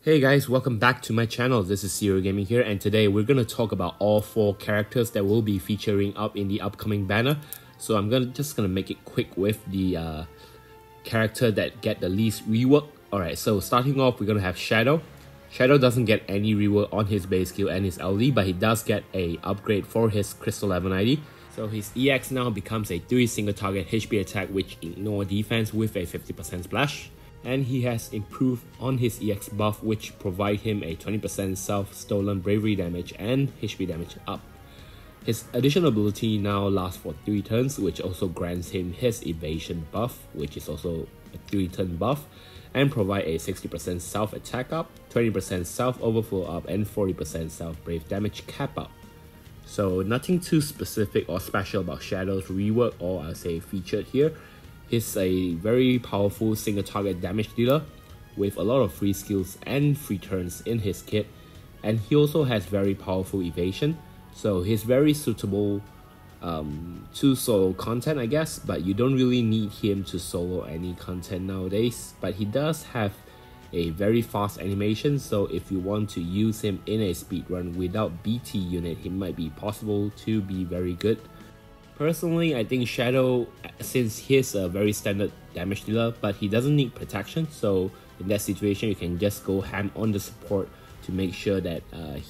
Hey guys, welcome back to my channel. This is Zero Gaming here, and today we're going to talk about all 4 characters that will be featuring up in the upcoming banner. So I'm just gonna make it quick with the character that get the least rework. Alright, so starting off, we're gonna have Shadow. Shadow doesn't get any rework on his base skill and his LD, but he does get a upgrade for his Crystal 1190. So his EX now becomes a 3 single target HP attack which ignore defense with a 50% splash. And he has improved on his EX buff, which provide him a 20% self-stolen bravery damage and HP damage up. His additional ability now lasts for 3 turns, which also grants him his evasion buff, which is also a 3-turn buff, and provide a 60% self-attack up, 20% self-overflow up, and 40% self-brave damage cap up. So nothing too specific or special about Shadow's rework, or I'll say featured here. He's a very powerful single target damage dealer with a lot of free skills and free turns in his kit, and he also has very powerful evasion, so he's very suitable to solo content, I guess, but you don't really need him to solo any content nowadays. But he does have a very fast animation, so if you want to use him in a speedrun without BT unit, he might be possible to be very good. Personally, I think Shadow, since he's a very standard damage dealer, but he doesn't need protection, so in that situation you can just go ham on the support to make sure that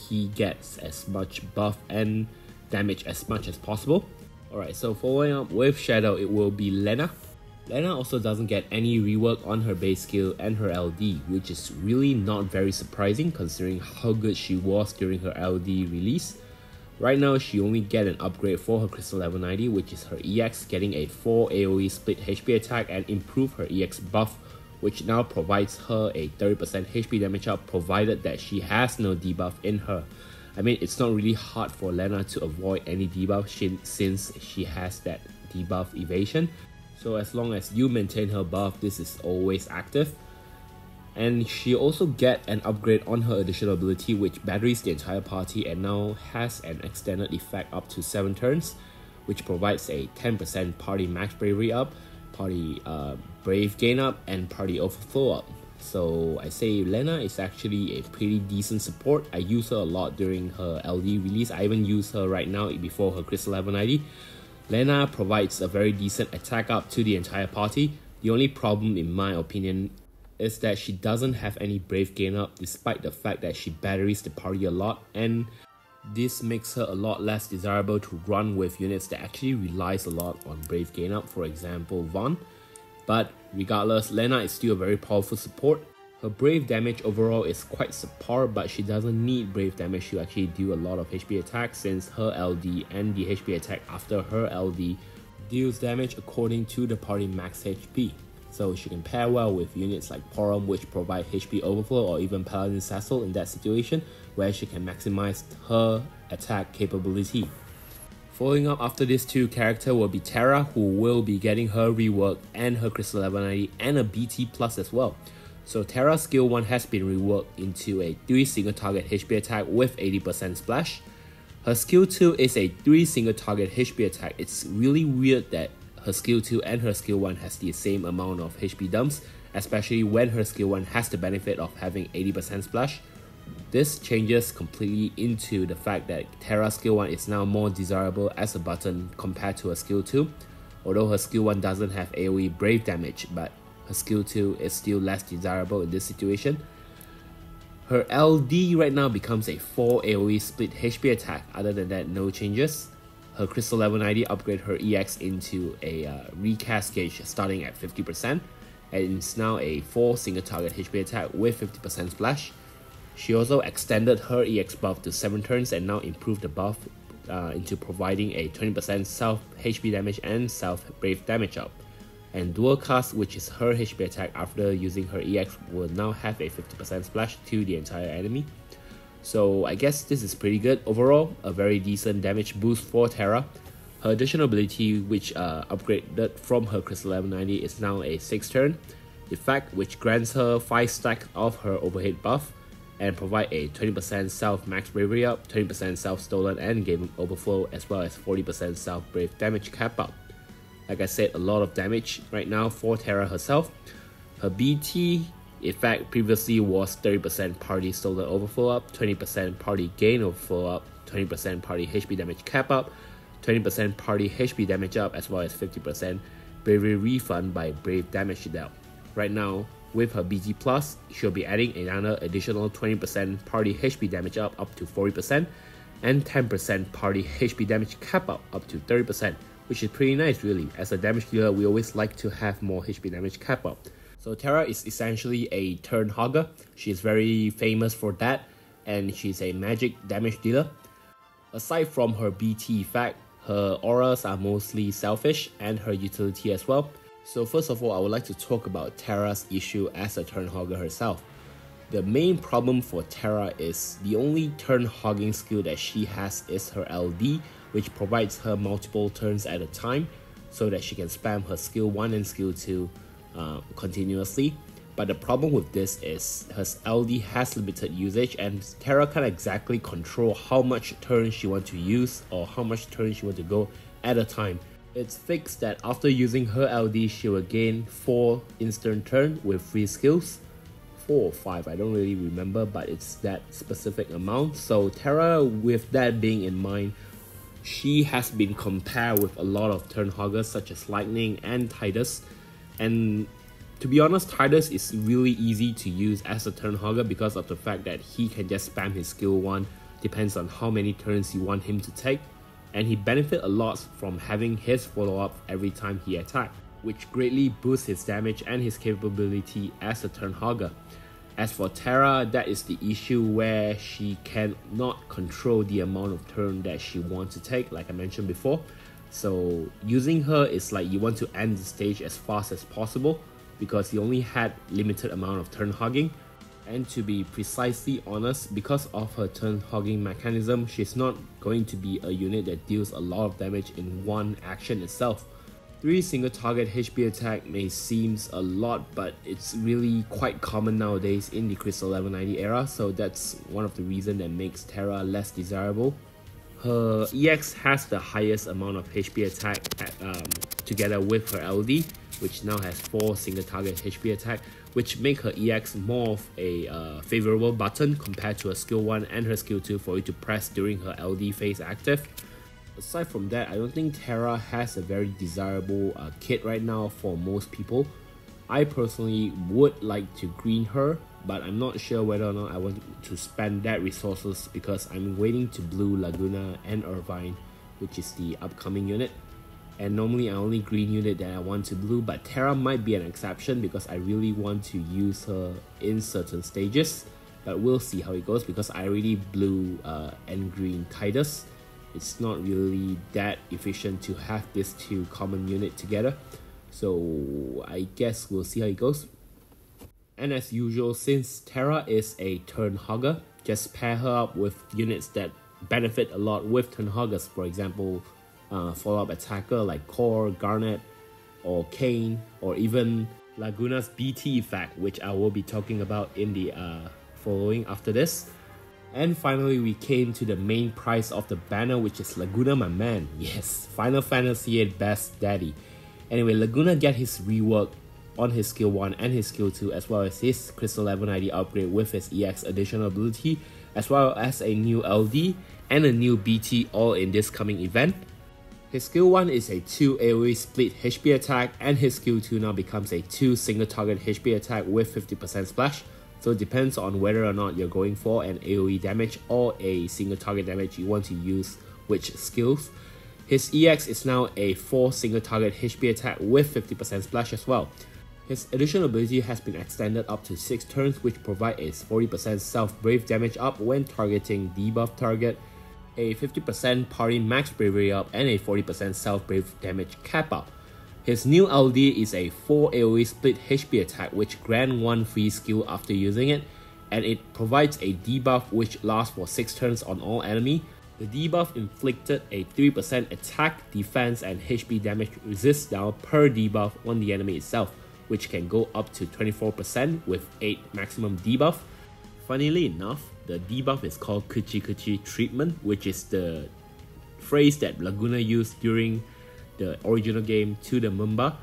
he gets as much buff and damage as much as possible. Alright, so following up with Shadow, it will be Lenna. Lenna also doesn't get any rework on her base skill and her LD, which is really not very surprising considering how good she was during her LD release. Right now, she only get an upgrade for her Crystal 1190, which is her EX, getting a 4 AoE split HP attack and improve her EX buff, which now provides her a 30% HP damage up, provided that she has no debuff in her. I mean, it's not really hard for Lenna to avoid any debuff since she has that debuff evasion. So as long as you maintain her buff, this is always active. And she also get an upgrade on her additional ability, which batteries the entire party and now has an extended effect up to 7 turns, which provides a 10% party max bravery up, party brave gain up, and party overflow up. So I say Lenna is actually a pretty decent support. I use her a lot during her LD release. I even use her right now before her Crystal 1190. Lenna provides a very decent attack up to the entire party. The only problem, in my opinion, is that she doesn't have any brave gain up, despite the fact that she batteries the party a lot, and this makes her a lot less desirable to run with units that actually relies a lot on brave gain up, for example VIII. But regardless, Lenna is still a very powerful support. Her brave damage overall is quite subpar, but she doesn't need brave damage to actually do a lot of HP attacks, since her LD and the HP attack after her LD deals damage according to the party max HP. So she can pair well with units like Porum, which provide HP overflow, or even Paladin Cecil in that situation, where she can maximize her attack capability. Following up after these 2 characters will be Terra, who will be getting her rework and her Crystal 1190 and a BT plus as well. So Terra's skill 1 has been reworked into a 3 single target HP attack with 80% splash. Her skill 2 is a 3 single target HP attack. It's really weird that her skill 2 and her skill 1 has the same amount of HP dumps, especially when her skill 1 has the benefit of having 80% splash. This changes completely into the fact that Terra's skill 1 is now more desirable as a button compared to her skill 2, although her skill 1 doesn't have AoE brave damage, but her skill 2 is still less desirable in this situation. Her LD right now becomes a 4 AoE split HP attack. Other than that, no changes. Her Crystal 1190 upgrade her EX into a recast gauge starting at 50%, and it's now a 4 single target HP attack with 50% splash. She also extended her EX buff to 7 turns and now improved the buff into providing a 20% self HP damage and self brave damage up. And dual cast, which is her HP attack after using her EX, will now have a 50% splash to the entire enemy. So I guess this is pretty good. Overall, a very decent damage boost for Terra. Her additional ability, which upgraded from her Crystal 1190, is now a 6 turn effect, which grants her 5 stacks of her overhead buff and provide a 20% self max bravery up, 20% self stolen and game overflow, as well as 40% self brave damage cap up. Like I said, a lot of damage right now for Terra herself. Her BT effect previously was 30% party stolen overflow up, 20% party gain overflow up, 20% party HP damage cap up, 20% party HP damage up, as well as 50% bravery refund by brave damage dealt. Right now, with her BT plus, she'll be adding another additional 20% party HP damage up to 40%, and 10% party HP damage cap up to 30%, which is pretty nice really. As a damage dealer, we always like to have more HP damage cap up. So Terra is essentially a Turn Hogger. She's very famous for that, and she's a magic damage dealer. Aside from her BT effect, her auras are mostly selfish and her utility as well. So first of all, I would like to talk about Terra's issue as a Turn Hogger herself. The main problem for Terra is the only turn hogging skill that she has is her LD, which provides her multiple turns at a time so that she can spam her skill 1 and skill 2 continuously. But the problem with this is her LD has limited usage, and Terra can't exactly control how much turns she wants to use or how much turns she wants to go at a time. It's fixed that after using her LD, she will gain 4 instant turn with 3 skills. 4 or 5, I don't really remember, but it's that specific amount. So Terra, with that being in mind, she has been compared with a lot of Turn Hoggers such as Lightning and Tidus. And to be honest, Tidus is really easy to use as a Turn Hogger because of the fact that he can just spam his skill 1, depends on how many turns you want him to take, and he benefits a lot from having his follow-up every time he attacks, which greatly boosts his damage and his capability as a Turn Hogger. As for Terra, that is the issue where she cannot control the amount of turn that she wants to take, like I mentioned before. So using her is like you want to end the stage as fast as possible because you only had limited amount of turn hogging. And to be precisely honest, because of her turn hogging mechanism, she's not going to be a unit that deals a lot of damage in one action itself. 3 single target HP attack may seem a lot, but it's really quite common nowadays in the Crystal level 90 era, so that's one of the reasons that makes Terra less desirable. Her EX has the highest amount of HP attack together with her LD, which now has 4 single target HP attack, which make her EX more of a favorable button compared to her skill 1 and her skill 2 for you to press during her LD phase active. Aside from that, I don't think Terra has a very desirable kit right now for most people. I personally would like to green her, but I'm not sure whether or not I want to spend that resources because I'm waiting to blue Laguna and Irvine, which is the upcoming unit. And normally I only green unit that I want to blue, but Terra might be an exception because I really want to use her in certain stages. But we'll see how it goes because I already blue and green Tidus. It's not really that efficient to have these 2 common units together. So I guess we'll see how it goes. And as usual, since Terra is a Turn Hogger, just pair her up with units that benefit a lot with Turn Hoggers. For example, follow-up attacker like Core, Garnet, or Kane, or even Laguna's BT effect, which I will be talking about in the following after this. And finally, we came to the main prize of the banner, which is Laguna, my man. Yes, Final Fantasy VIII Best Daddy. Anyway, Laguna get his rework on his skill 1 and his skill 2, as well as his Crystal level 90 upgrade with his EX additional ability, as well as a new LD and a new BT, all in this coming event. His skill 1 is a 2 AoE split HP attack, and his skill 2 now becomes a 2 single target HP attack with 50% splash. So it depends on whether or not you're going for an AoE damage or a single target damage you want to use which skills. His EX is now a 4 single target HP attack with 50% splash as well. His additional ability has been extended up to 6 turns, which provide a 40% self-brave damage up when targeting debuff target, a 50% party max bravery up, and a 40% self-brave damage cap up. His new LD is a 4 AoE split HP attack which grant 1 free skill after using it, and it provides a debuff which lasts for 6 turns on all enemy. The debuff inflicted a 3% attack, defense, and HP damage resist down per debuff on the enemy itself, which can go up to 24% with 8 maximum debuff. Funnily enough, the debuff is called Kuchi Kuchi treatment, which is the phrase that Laguna used during the original game to the Mumba,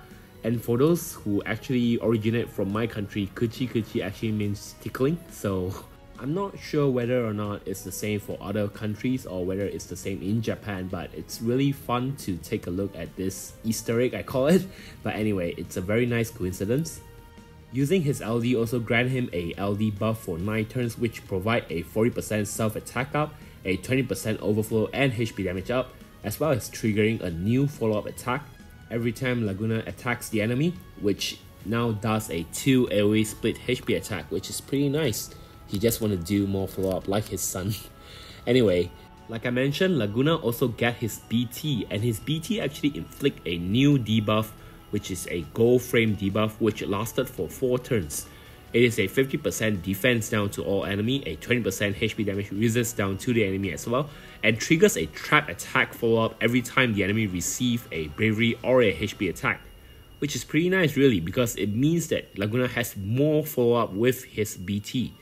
And for those who actually originate from my country, Kuchi Kuchi actually means tickling. So I'm not sure whether or not it's the same for other countries or whether it's the same in Japan, but it's really fun to take a look at this Easter egg, I call it. But anyway, it's a very nice coincidence. Using his LD also grant him a LD buff for 9 turns, which provide a 40% self-attack up, a 20% overflow and HP damage up, as well as triggering a new follow-up attack every time Laguna attacks the enemy, which now does a 2 AoE split HP attack, which is pretty nice. He just want to do more follow-up like his son. Anyway, like I mentioned, Laguna also get his BT, and his BT actually inflict a new debuff, which is a gold frame debuff which lasted for 4 turns. It is a 50% defense down to all enemy, a 20% HP damage resist down to the enemy as well, and triggers a trap attack follow-up every time the enemy receive a bravery or a HP attack. Which is pretty nice really, because it means that Laguna has more follow-up with his BT.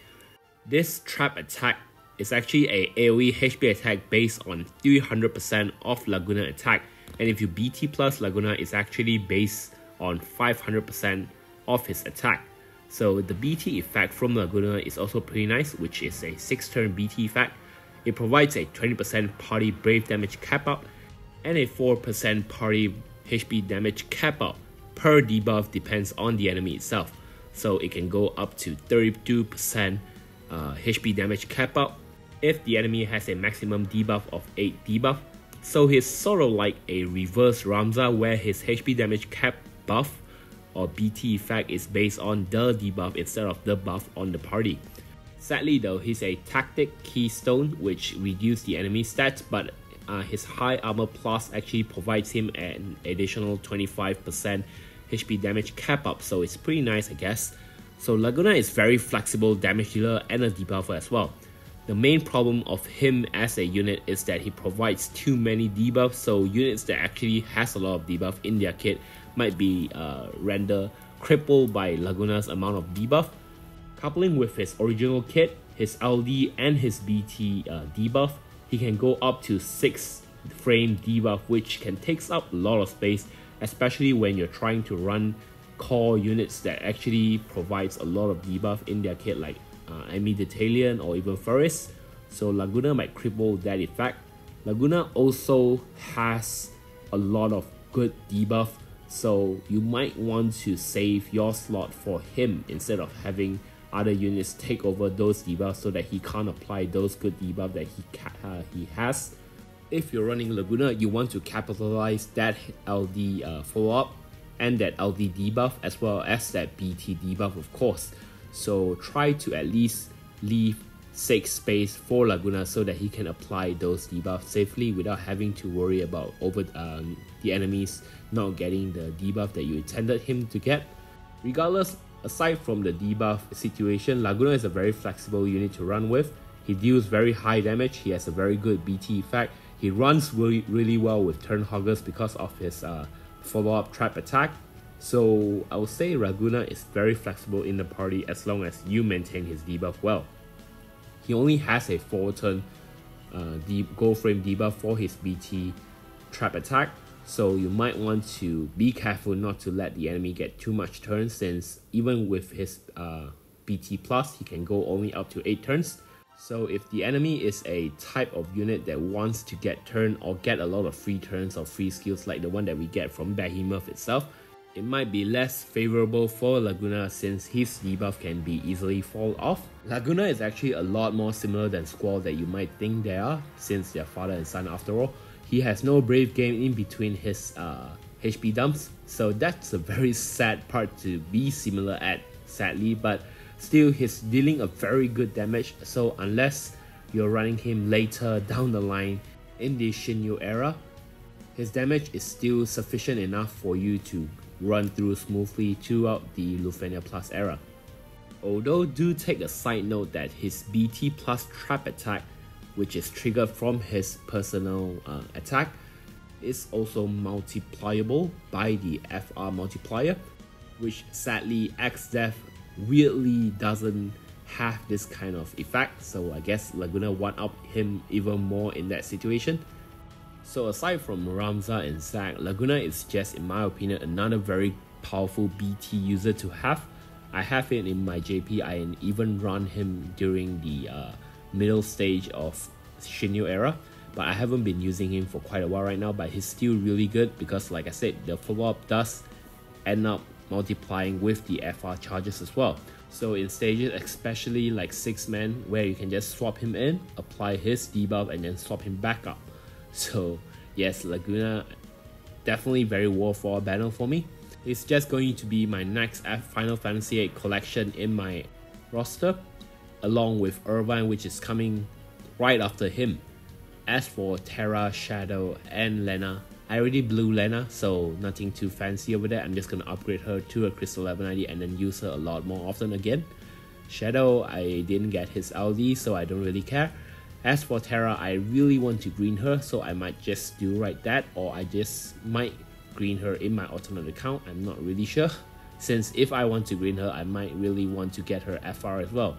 This trap attack is actually a AoE HP attack based on 300% of Laguna attack, and if you BT plus Laguna is actually based on 500% of his attack. So the BT effect from Laguna is also pretty nice, which is a 6 turn BT effect. It provides a 20% party brave damage cap up and a 4% party HP damage cap up per debuff, depends on the enemy itself. So it can go up to 32% HP damage cap up if the enemy has a maximum debuff of 8 debuff. So he's sort of like a reverse Ramza, where his HP damage cap buff or BT effect is based on the debuff instead of the buff on the party. Sadly though, he's a tactic keystone which reduces the enemy stats, but his high armor plus actually provides him an additional 25% HP damage cap up, so it's pretty nice I guess. So Laguna is very flexible damage dealer and a debuffer as well. The main problem of him as a unit is that he provides too many debuffs, so units that actually has a lot of debuff in their kit might be rendered crippled by Laguna's amount of debuff. Coupling with his original kit, his LD and his BT debuff, he can go up to 6 frame debuff, which can take up a lot of space, especially when you're trying to run core units that actually provides a lot of debuff in their kit, like Detalian or even Ferris. So Laguna might cripple that effect. Laguna also has a lot of good debuff, so you might want to save your slot for him instead of having other units take over those debuffs so that he can't apply those good debuff that he has. If you're running Laguna, you want to capitalize that LD follow-up and that LD debuff as well as that BT debuff of course. So try to at least leave 6 space for Laguna so that he can apply those debuffs safely without having to worry about the enemies not getting the debuff that you intended him to get. Regardless, aside from the debuff situation, Laguna is a very flexible unit to run with. He deals very high damage, he has a very good BT effect, he runs really well with Turn Hoggers because of his follow-up trap attack. So I would say Laguna is very flexible in the party as long as you maintain his debuff well. He only has a 4 turn gold frame debuff for his BT trap attack, so you might want to be careful not to let the enemy get too much turns, since even with his BT plus he can go only up to 8 turns. So if the enemy is a type of unit that wants to get turn or get a lot of free turns or free skills like the one that we get from Behemoth itself, it might be less favorable for Laguna since his debuff can be easily fall off. Laguna is actually a lot more similar than Squall that you might think they are, since they're father and son after all. He has no brave game in between his HP dumps, so that's a very sad part to be similar at, sadly, but still he's dealing a very good damage, so unless you're running him later down the line in the Shinyu era, his damage is still sufficient enough for you to run through smoothly throughout the Lufenia Plus era. Although do take a side note that his BT plus trap attack, which is triggered from his personal attack, is also multipliable by the FR multiplier, which sadly XDev weirdly doesn't have this kind of effect, so I guess Laguna one-up him even more in that situation. So aside from Ramza and Zac, Laguna is just, in my opinion, another very powerful BT user to have. I have it in my JP. I even run him during the middle stage of Shinyo era, but I haven't been using him for quite a while right now. But he's still really good because, like I said, the follow-up does end up multiplying with the FR charges as well. So in stages, especially like 6-man, where you can just swap him in, apply his debuff, and then swap him back up. So yes, Laguna, definitely very worthwhile banner for me. It's just going to be my next Final Fantasy VIII collection in my roster, along with Irvine, which is coming right after him. As for Terra, Shadow, and Lenna, I already blew Lenna, so nothing too fancy over there. I'm just gonna upgrade her to a Crystal 1190 and then use her a lot more often again. Shadow, I didn't get his LD, so I don't really care. As for Terra, I really want to green her, so I might just do right that, or I just might green her in my alternate account. I'm not really sure, since if I want to green her, I might really want to get her FR as well,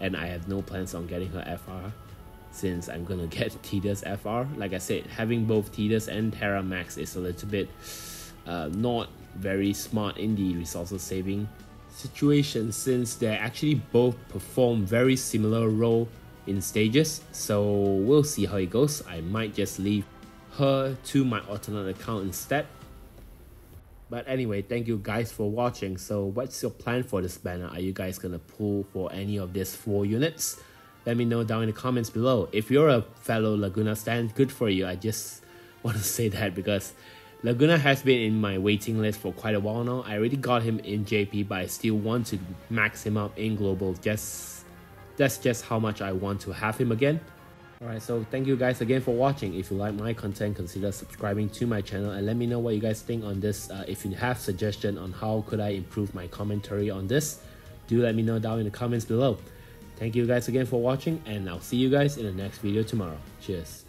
and I have no plans on getting her FR since I'm gonna get Tidus FR. Like I said, having both Tidus and Terra Max is a little bit not very smart in the resources saving situation, since they actually both perform very similar role in stages. So we'll see how it goes. I might just leave her to my alternate account instead. But anyway, thank you guys for watching. So what's your plan for this banner? Are you guys gonna pull for any of these 4 units? Let me know down in the comments below. If you're a fellow Laguna stan, good for you. I just want to say that because Laguna has been in my waiting list for quite a while now. I already got him in JP, but I still want to max him up in global. That's just how much I want to have him again. Alright, so thank you guys again for watching. If you like my content, consider subscribing to my channel and let me know what you guys think on this. If you have suggestion on how could I improve my commentary on this, do let me know down in the comments below. Thank you guys again for watching, and I'll see you guys in the next video tomorrow. Cheers.